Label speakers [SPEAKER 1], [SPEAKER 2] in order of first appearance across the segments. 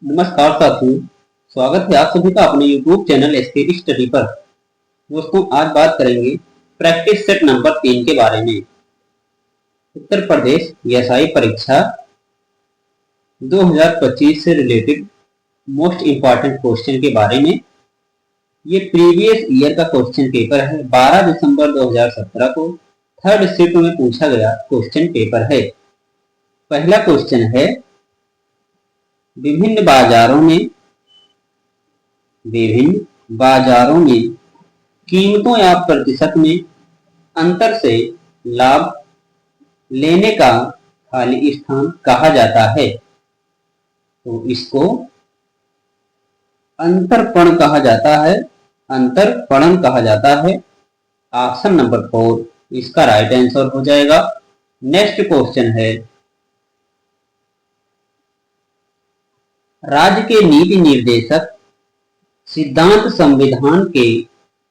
[SPEAKER 1] नमस्कार साथियों। स्वागत है आप सभी का अपने YouTube चैनल एसके स्टडी पर। दोस्तों, आज बात करेंगे प्रैक्टिस सेट नंबर 3 के बारे में। उत्तर प्रदेश एएसआई परीक्षा 2025 से रिलेटेड मोस्ट इंपॉर्टेंट क्वेश्चन के बारे में। ये प्रीवियस ईयर का क्वेश्चन पेपर है। 12 दिसंबर 2017 को थर्ड शिफ्ट में पूछा गया क्वेश्चन पेपर है। पहला क्वेश्चन है, विभिन्न बाजारों में कीमतों या प्रतिशत में अंतर से लाभ लेने का खाली स्थान कहा जाता है। तो इसको अंतरपण कहा जाता है। अंतरपणन कहा जाता है। ऑप्शन नंबर 4 इसका राइट आंसर हो जाएगा। नेक्स्ट क्वेश्चन है, राज्य के नीति निर्देशक सिद्धांत संविधान के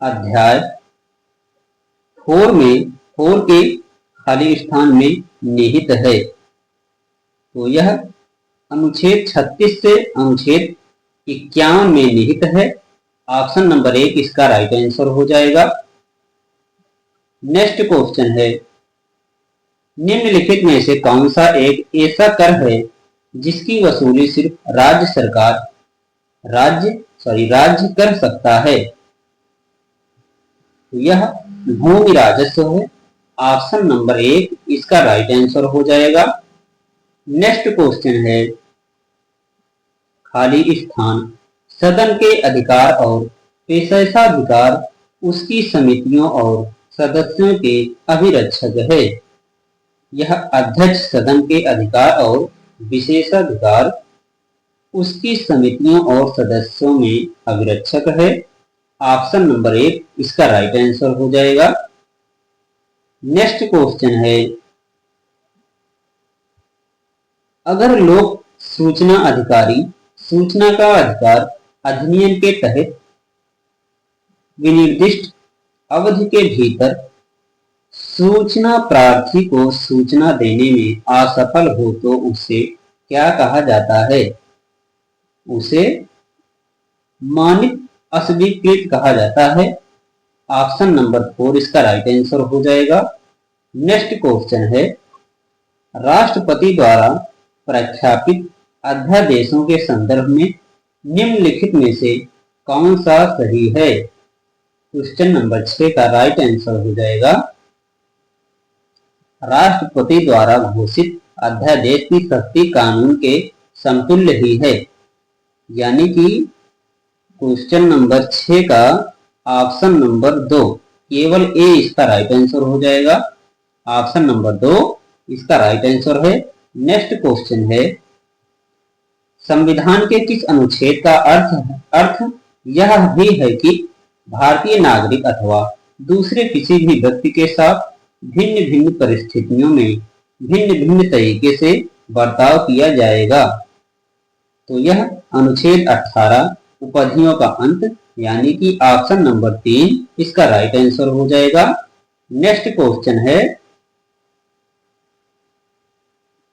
[SPEAKER 1] अध्याय 4 के खाली स्थान में निहित है। तो यह अनुच्छेद 36 से अनुच्छेद 51 में निहित है। ऑप्शन नंबर 1 इसका राइट आंसर हो जाएगा। नेक्स्ट क्वेश्चन है, निम्नलिखित में से कौन सा एक ऐसा कर है जिसकी वसूली सिर्फ राज्य कर सकता है। तो यह भूमि राजस्व है। ऑप्शन नंबर 1 इसका राइट आंसर हो जाएगा। नेक्स्ट क्वेश्चन है, खाली स्थान सदन के अधिकार और विशेषाधिकार उसकी समितियों और सदस्यों के अभिरक्षक है। यह अध्यक्ष सदन के अधिकार और विशेषाधिकार उसकी समितियों और सदस्यों में अभिरक्षक है। ऑप्शन नंबर 1 इसका राइट आंसर हो जाएगा। नेक्स्ट क्वेश्चन है, अगर लोक सूचना अधिकारी सूचना का अधिकार अधिनियम के तहत विनिर्दिष्ट अवधि के भीतर सूचना प्रार्थी को सूचना देने में असफल हो तो उसे क्या कहा जाता है। उसे मानित अस्वीकृत कहा जाता है। ऑप्शन नंबर 4 इसका राइट आंसर हो जाएगा। नेक्स्ट क्वेश्चन है, राष्ट्रपति द्वारा प्रख्यापित अध्यादेशों के संदर्भ में निम्नलिखित में से कौन सा सही है। क्वेश्चन नंबर 6 का राइट आंसर हो जाएगा। राष्ट्रपति द्वारा घोषित अध्यादेश की शक्ति कानून के समतुल्य ही है। यानी कि क्वेश्चन नंबर 6 का ऑप्शन नंबर 2 केवल ए इसका राइट आंसर हो जाएगा। ऑप्शन नंबर 2 इसका राइट आंसर है। नेक्स्ट क्वेश्चन है, संविधान के किस अनुच्छेद का अर्थ यह भी है कि भारतीय नागरिक अथवा दूसरे किसी भी व्यक्ति के साथ भिन्न भिन्न परिस्थितियों में भिन्न भिन्न तरीके से बर्ताव किया जाएगा। तो यह अनुच्छेद 18 उपाधियों का अंत यानी कि ऑप्शन नंबर 3 इसका राइट आंसर हो जाएगा। नेक्स्ट क्वेश्चन है,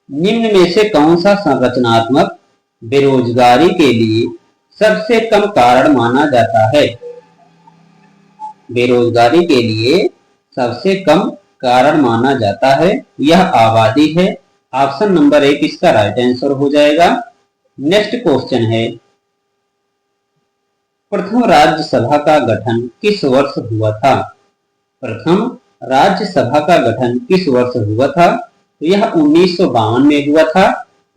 [SPEAKER 1] निम्न में से कौन सा संरचनात्मक बेरोजगारी के लिए सबसे कम कारण माना जाता है। बेरोजगारी के लिए सबसे कम कारण माना जाता है, यह आबादी है। ऑप्शन नंबर 1 इसका राइट आंसर हो जाएगा। नेक्स्ट क्वेश्चन है, प्रथम राज्यसभा का गठन किस वर्ष हुआ था। प्रथम राज्यसभा का गठन किस वर्ष हुआ था। तो यह 1952 में हुआ था।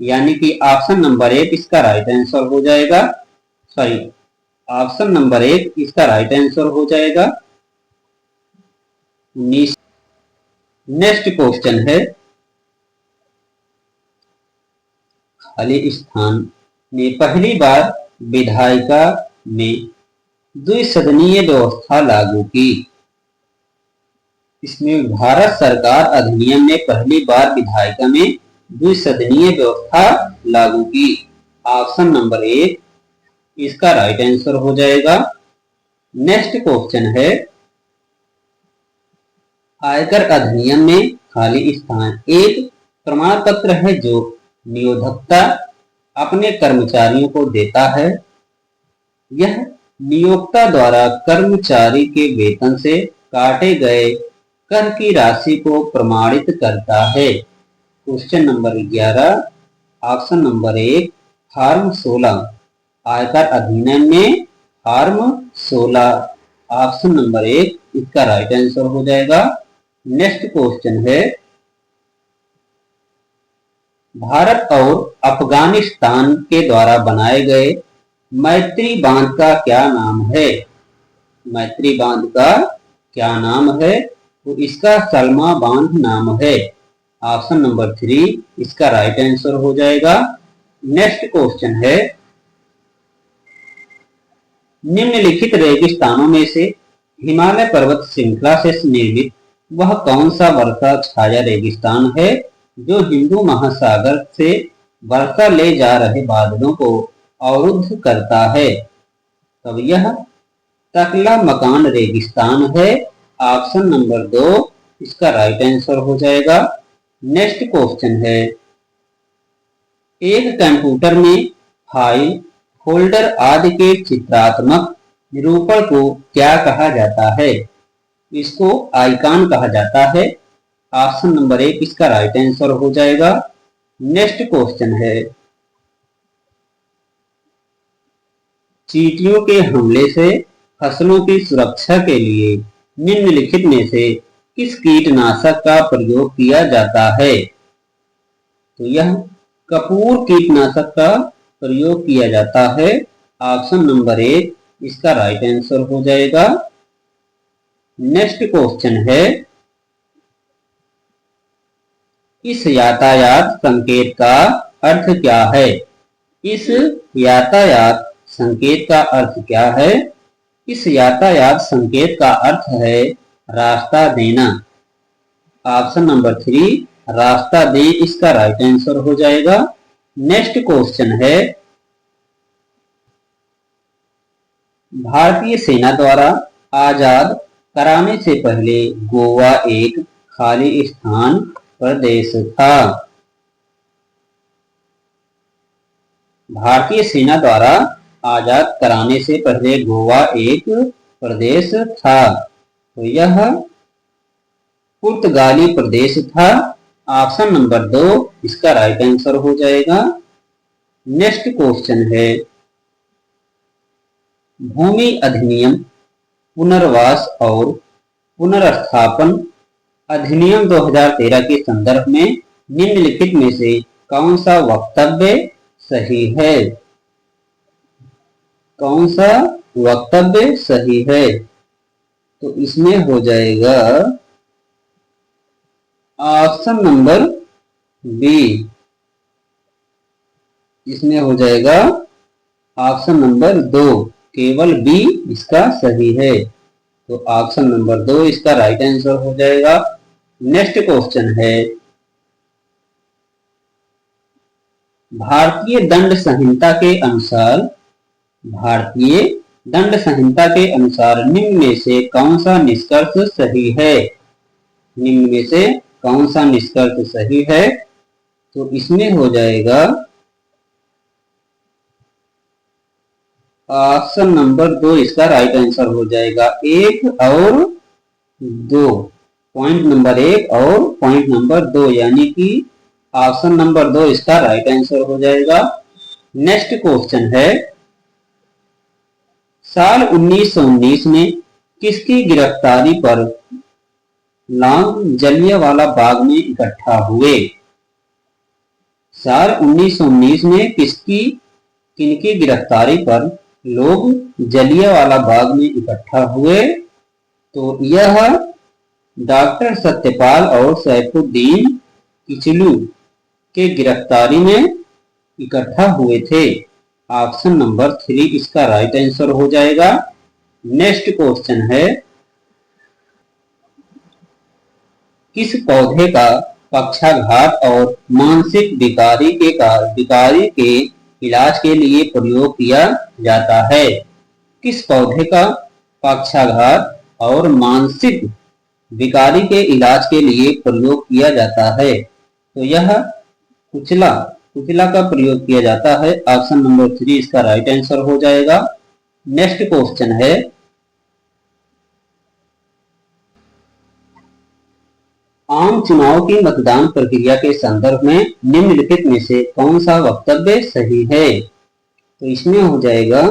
[SPEAKER 1] यानी कि ऑप्शन नंबर 1 इसका राइट आंसर हो जाएगा। ऑप्शन नंबर 1 इसका राइट आंसर हो जाएगा 19। नेक्स्ट क्वेश्चन है, खाली स्थान ने पहली बार विधायिका में द्विसदनीय व्यवस्था लागू की। इसमें भारत सरकार अधिनियम ने पहली बार विधायिका में द्विसदनीय व्यवस्था लागू की। ऑप्शन नंबर 1 इसका राइट आंसर हो जाएगा। नेक्स्ट क्वेश्चन है, आयकर अधिनियम में खाली स्थान एक प्रमाण पत्र है जो नियोक्ता अपने कर्मचारियों को देता है। यह नियोक्ता द्वारा कर्मचारी के वेतन से काटे गए कर की राशि को प्रमाणित करता है। Question number 11, option number 1 form 16, आयकर अधिनियम में फॉर्म 16, ऑप्शन नंबर 1 इसका राइट आंसर हो जाएगा। नेक्स्ट क्वेश्चन है, भारत और अफगानिस्तान के द्वारा बनाए गए मैत्री बांध का क्या नाम है? मैत्री बांध का क्या नाम है? तो इसका सलमा बांध नाम है। ऑप्शन नंबर 3 इसका राइट आंसर हो जाएगा। नेक्स्ट क्वेश्चन है, निम्नलिखित रेगिस्तानों में से हिमालय पर्वत श्रृंखला से निर्मित वह कौन सा वर्षा छाया रेगिस्तान है जो हिंदू महासागर से वर्षा ले जा रहे बादलों को अवरुद्ध करता है? तब यह तकला मकान रेगिस्तान है। ऑप्शन नंबर 2 इसका राइट आंसर हो जाएगा। नेक्स्ट क्वेश्चन है, एक कंप्यूटर में फाइल, फोल्डर आदि के चित्रात्मक निरूपण को क्या कहा जाता है? इसको आइकॉन कहा जाता है। ऑप्शन नंबर 1 इसका राइट आंसर हो जाएगा। नेक्स्ट क्वेश्चन है, चींटियों के हमले से फसलों की सुरक्षा के लिए निम्नलिखित में से किस कीटनाशक का प्रयोग किया जाता है? तो यह कपूर कीटनाशक का प्रयोग किया जाता है। ऑप्शन नंबर 1 इसका राइट आंसर हो जाएगा। नेक्स्ट क्वेश्चन है, इस यातायात संकेत का अर्थ क्या है? इस यातायात संकेत का अर्थ क्या है? इस यातायात संकेत का अर्थ है रास्ता देना। ऑप्शन नंबर 3 रास्ता दे इसका राइट आंसर हो जाएगा। नेक्स्ट क्वेश्चन है, भारतीय सेना द्वारा आजाद कराने से पहले गोवा एक खाली स्थान प्रदेश था। भारतीय सेना द्वारा आजाद कराने से पहले गोवा एक प्रदेश था। तो यह पुर्तगाली प्रदेश था। ऑप्शन नंबर 2 इसका राइट आंसर हो जाएगा। नेक्स्ट क्वेश्चन है, भूमि अधिनियम पुनर्वास और पुनर्स्थापन अधिनियम 2013 के संदर्भ में निम्नलिखित में से कौन सा वक्तव्य सही है? कौन सा वक्तव्य सही है? तो इसमें हो जाएगा ऑप्शन नंबर बी। इसमें हो जाएगा ऑप्शन नंबर 2, केवल बी इसका सही है। तो ऑप्शन नंबर 2 इसका राइट आंसर हो जाएगा। नेक्स्ट क्वेश्चन है, भारतीय दंड संहिता के अनुसार भारतीय दंड संहिता के अनुसार निम्न में से कौन सा निष्कर्ष सही है? निम्न में से कौन सा निष्कर्ष सही है? तो इसमें हो जाएगा ऑप्शन नंबर 2 इसका राइट आंसर हो जाएगा। 1 और 2, पॉइंट नंबर 1 और पॉइंट नंबर 2, यानी कि ऑप्शन नंबर 2 इसका राइट आंसर हो जाएगा। नेक्स्ट क्वेश्चन है, साल 1919 में किसकी गिरफ्तारी पर लोग जलियांवाला बाग में इकट्ठा हुए? साल 1919 में किनकी गिरफ्तारी पर लोग जलियांवाला बाग में इकट्ठा हुए? तो यह डॉक्टर सत्यपाल और सैफुद्दीन किचलू के गिरफ्तारी में इकट्ठा हुए थे। ऑप्शन नंबर 3 इसका राइट आंसर हो जाएगा। नेक्स्ट क्वेश्चन है, किस पौधे का पक्षाघात और मानसिक विकारी के इलाज के लिए प्रयोग किया जाता है? किस पौधे का पक्षाघात और मानसिक विकारी के इलाज के लिए प्रयोग किया जाता है? तो यह कुचला पुतला का प्रयोग किया जाता है? ऑप्शन नंबर 3 इसका राइट आंसर हो जाएगा। नेक्स्ट क्वेश्चन है, आम चुनाव की मतदान प्रक्रिया के संदर्भ में निम्नलिखित में से कौन सा वक्तव्य सही है? तो इसमें हो जाएगा,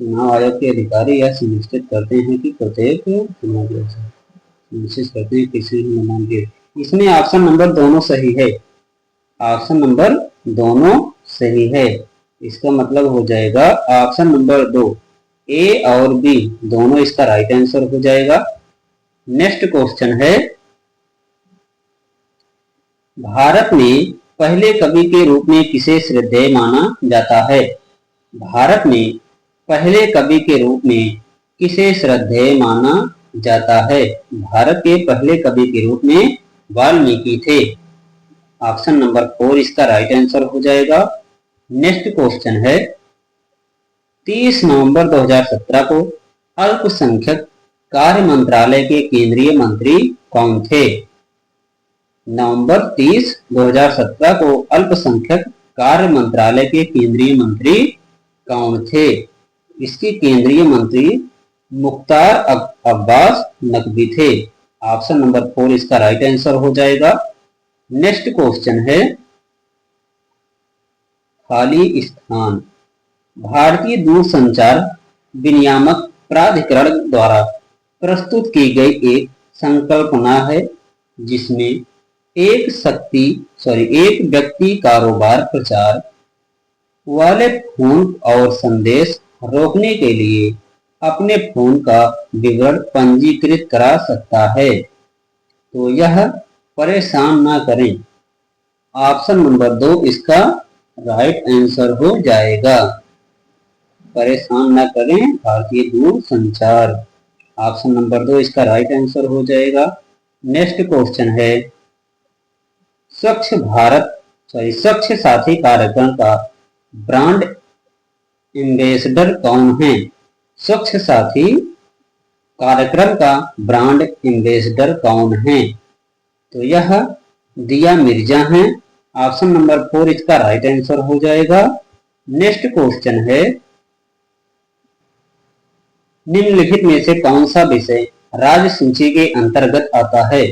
[SPEAKER 1] चुनाव आयोग के अधिकारी यह सुनिश्चित करते हैं कि प्रत्येक चुनाव सुनिश्चित करते हैं किसी भी मतदान के, इसमें ऑप्शन नंबर दोनों सही है। ऑप्शन नंबर दोनों सही है, इसका मतलब हो जाएगा ऑप्शन नंबर 2 ए और बी दोनों इसका राइट आंसर हो जाएगा। नेक्स्ट क्वेश्चन है, भारत में पहले कवि के रूप में किसे श्रद्धेय माना जाता है? भारत में पहले कवि के रूप में किसे श्रद्धेय माना जाता है? भारत के पहले कवि के रूप में वाल्मीकि थे। ऑप्शन नंबर 4 इसका राइट आंसर हो जाएगा। नेक्स्ट क्वेश्चन है, 30 नवंबर 2017 को अल्पसंख्यक कार्य मंत्रालय के केंद्रीय मंत्री कौन थे? नवंबर 30, 2017 को अल्पसंख्यक कार्य मंत्रालय के केंद्रीय मंत्री कौन थे? इसके केंद्रीय मंत्री मुख्तार अब्बास नकवी थे। ऑप्शन नंबर 4 इसका राइट आंसर हो जाएगा। नेक्स्ट क्वेश्चन है, खाली स्थान भारतीय दूरसंचार विनियामक प्राधिकरण द्वारा प्रस्तुत की गई एक संकल्पना है जिसमें एक व्यक्ति कारोबार प्रचार वाले फोन और संदेश रोकने के लिए अपने फोन का विवरण पंजीकृत करा सकता है, तो यह परेशान ना करें। ऑप्शन नंबर 2 इसका राइट आंसर हो जाएगा। परेशान ना करें भारतीय दूरसंचार, ऑप्शन नंबर 2 इसका राइट आंसर हो जाएगा। नेक्स्ट क्वेश्चन है, स्वच्छ साथी कार्यक्रम का ब्रांड एम्बेसडर कौन है? स्वच्छ साथी कार्यक्रम का ब्रांड एम्बेसडर कौन है? तो यह दिया मिर्जा है। ऑप्शन नंबर 4 इसका राइट आंसर हो जाएगा। नेक्स्ट क्वेश्चन है, निम्नलिखित में से कौन सा विषय राज्य सूची के अंतर्गत आता है?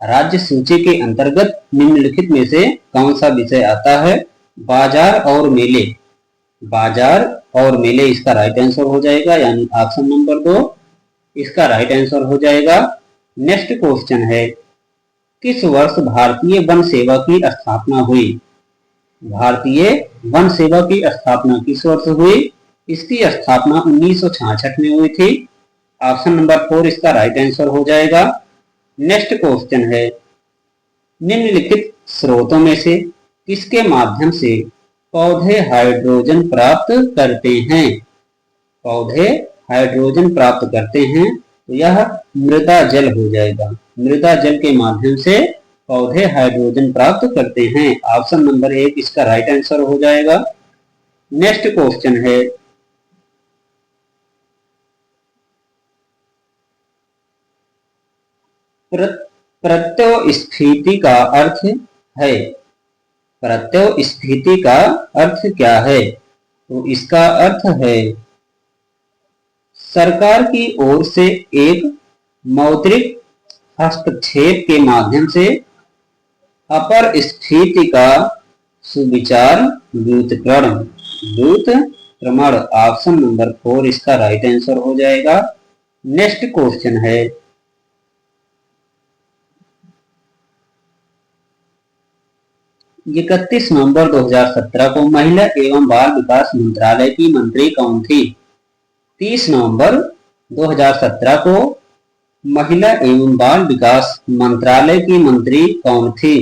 [SPEAKER 1] राज्य सूची के अंतर्गत निम्नलिखित में से कौन सा विषय आता है? बाजार और मेले। बाजार और मेले इसका राइट आंसर हो जाएगा, यानी ऑप्शन नंबर 2 इसका राइट आंसर हो जाएगा। नेक्स्ट क्वेश्चन है, किस वर्ष भारतीय वन सेवा की स्थापना हुई? भारतीय वन सेवा की स्थापना किस वर्ष हुई? इसकी स्थापना 1966 में हुई थी। ऑप्शन नंबर 4 इसका राइट आंसर हो जाएगा। नेक्स्ट क्वेश्चन है, निम्नलिखित स्रोतों में से किसके माध्यम से पौधे हाइड्रोजन प्राप्त करते हैं? पौधे हाइड्रोजन प्राप्त करते हैं, तो यह मृदा जल हो जाएगा। मृदा जल के माध्यम से पौधे हाइड्रोजन प्राप्त करते हैं। ऑप्शन नंबर 1 इसका राइट आंसर हो जाएगा। नेक्स्ट क्वेश्चन है, प्रत्योस्फीति का अर्थ है, प्रत्योस्फीति का अर्थ क्या है? तो इसका अर्थ है सरकार की ओर से एक मौद्रिक हस्तक्षेप के माध्यम से अपर स्फीति का सुविचार व्युत्क्रमण। ऑप्शन नंबर 4 इसका राइट आंसर हो जाएगा। नेक्स्ट क्वेश्चन है, 31 नवंबर 2017 को महिला एवं बाल विकास मंत्रालय की मंत्री कौन थी? 30 नवंबर 2017 को महिला एवं बाल विकास मंत्रालय की मंत्री कौन थी?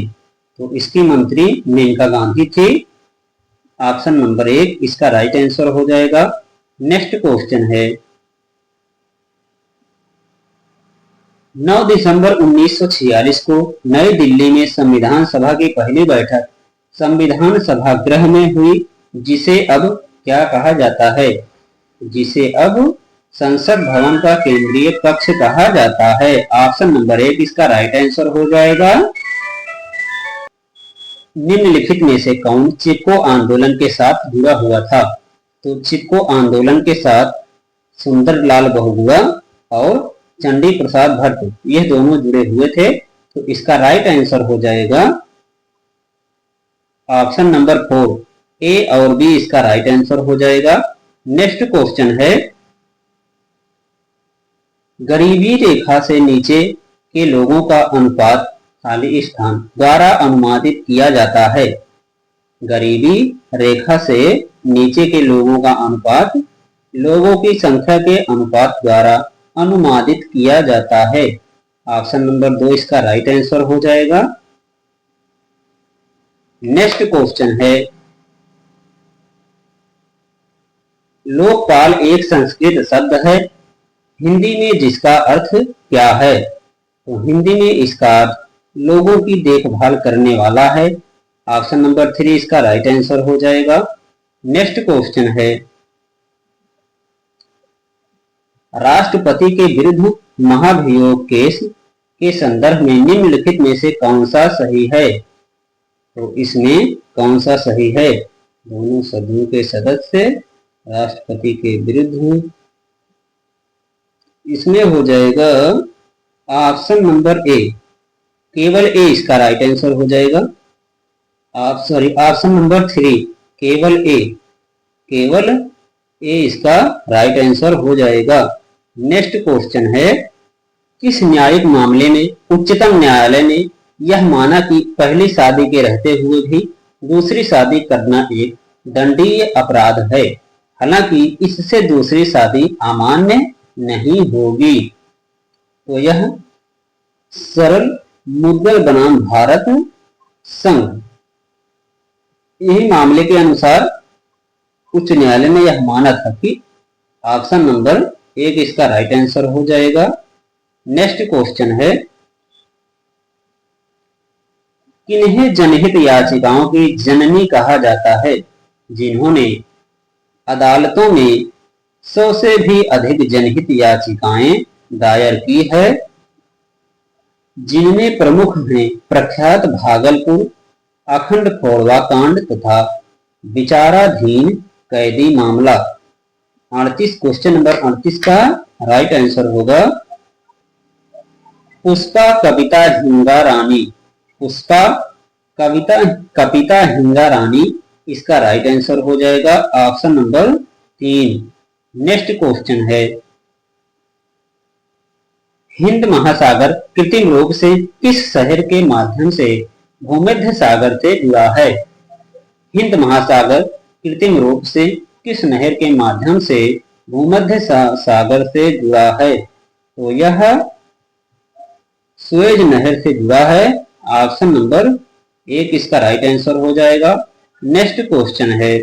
[SPEAKER 1] तो इसकी मंत्री मेनका गांधी थी। ऑप्शन नंबर 1 इसका राइट आंसर हो जाएगा। नेक्स्ट क्वेश्चन है, 9 दिसंबर 1946 को नई दिल्ली में संविधान सभा की पहली बैठक संविधान सभागृह में हुई, जिसे अब क्या कहा जाता है? जिसे अब संसद भवन का केंद्रीय कक्ष कहा जाता है। ऑप्शन नंबर 1 इसका राइट आंसर हो जाएगा। निम्नलिखित में से कौन चिपको आंदोलन के साथ जुड़ा हुआ था? तो चिपको आंदोलन के साथ सुंदरलाल बहुगुणा और चंडी प्रसाद भट्ट ये दोनों जुड़े हुए थे। तो इसका राइट आंसर हो जाएगा ऑप्शन नंबर 4, ए और बी इसका राइट आंसर हो जाएगा। नेक्स्ट क्वेश्चन है, गरीबी रेखा से नीचे के लोगों का अनुपात खाली स्थान द्वारा अनुमानित किया जाता है। गरीबी रेखा से नीचे के लोगों का अनुपात लोगों की संख्या के अनुपात द्वारा अनुमानित किया जाता है। ऑप्शन नंबर 2 इसका राइट आंसर हो जाएगा। नेक्स्ट क्वेश्चन है, लोकपाल एक संस्कृत शब्द है, हिंदी में जिसका अर्थ क्या है? तो हिंदी में इसका अर्थ लोगों की देखभाल करने वाला है। ऑप्शन नंबर 3 इसका राइट आंसर हो जाएगा। नेक्स्ट क्वेश्चन है, राष्ट्रपति के विरुद्ध महाभियोग केस के संदर्भ में निम्नलिखित में से कौन सा सही है? तो इसमें कौन सा सही है? दोनों सदनों के सदस्य राष्ट्रपति के विरुद्ध, इसमें हो जाएगा ऑप्शन नंबर ए, केवल ए इसका राइट आंसर हो जाएगा। ऑप्शन नंबर 3 केवल ए इसका राइट आंसर हो जाएगा। नेक्स्ट क्वेश्चन है, किस न्यायिक मामले में उच्चतम न्यायालय ने यह माना कि पहली शादी के रहते हुए भी दूसरी शादी करना एक दंडनीय अपराध है, हालांकि इससे दूसरी शादी अमान्य नहीं होगी? तो यह सरल मुद्गल बनाम भारत संघ, यही मामले के अनुसार उच्च न्यायालय ने यह माना था कि ऑप्शन नंबर 1 इसका राइट आंसर हो जाएगा। नेक्स्ट क्वेश्चन है, किन्हें जनहित याचिकाओं की जननी कहा जाता है? जिन्होंने अदालतों में 100 से भी अधिक जनहित याचिकाएं दायर की है, जिनमें प्रमुख हैं प्रख्यात भागलपुर अखंड खोड़वा कांड तथा विचाराधीन कैदी मामला। 38 क्वेश्चन नंबर 38 का राइट आंसर होगा पुष्पा कविता हिंगा रानी। पुष्पा कविता हिंगा रानी इसका राइट आंसर हो जाएगा ऑप्शन नंबर 3। नेक्स्ट क्वेश्चन है, हिंद महासागर कृत्रिम रूप से किस शहर के माध्यम से भूमध्य सागर से जुड़ा है? हिंद महासागर कृत्रिम रूप से किस नहर के माध्यम से भूमध्य सागर से जुड़ा है? तो यह सुएज नहर से जुड़ा है। ऑप्शन नंबर 1 इसका राइट आंसर हो जाएगा। नेक्स्ट क्वेश्चन है,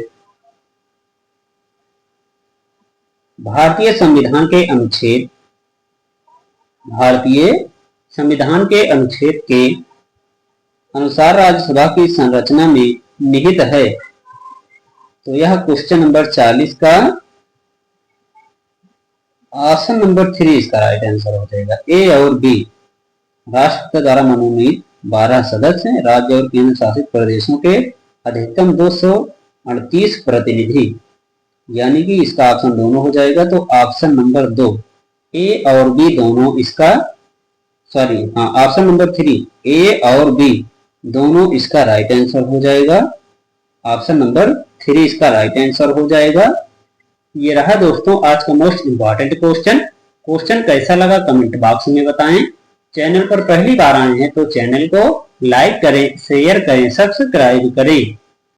[SPEAKER 1] भारतीय संविधान के अनुच्छेद के अनुसार राज्यसभा की संरचना में निहित है। तो यह क्वेश्चन नंबर 40 का ऑप्शन नंबर 3 इसका राइट आंसर हो जाएगा। ए और बी, राष्ट्रपति द्वारा मनोनीत 12 सदस्य हैं, राज्य और केंद्र शासित प्रदेशों के अधिकतम 238 प्रतिनिधि, यानी कि इसका ऑप्शन दोनों हो जाएगा। तो ऑप्शन नंबर 2 ए और बी दोनों इसका ऑप्शन नंबर 3 ए और बी दोनों इसका राइट आंसर हो जाएगा। ऑप्शन नंबर 3 इसका राइट आंसर हो जाएगा। ये रहा दोस्तों आज का मोस्ट इंपॉर्टेंट क्वेश्चन कैसा लगा कमेंट बॉक्स में बताएं। चैनल पर पहली बार आए हैं तो चैनल को लाइक करें, शेयर करें, सब्सक्राइब करें।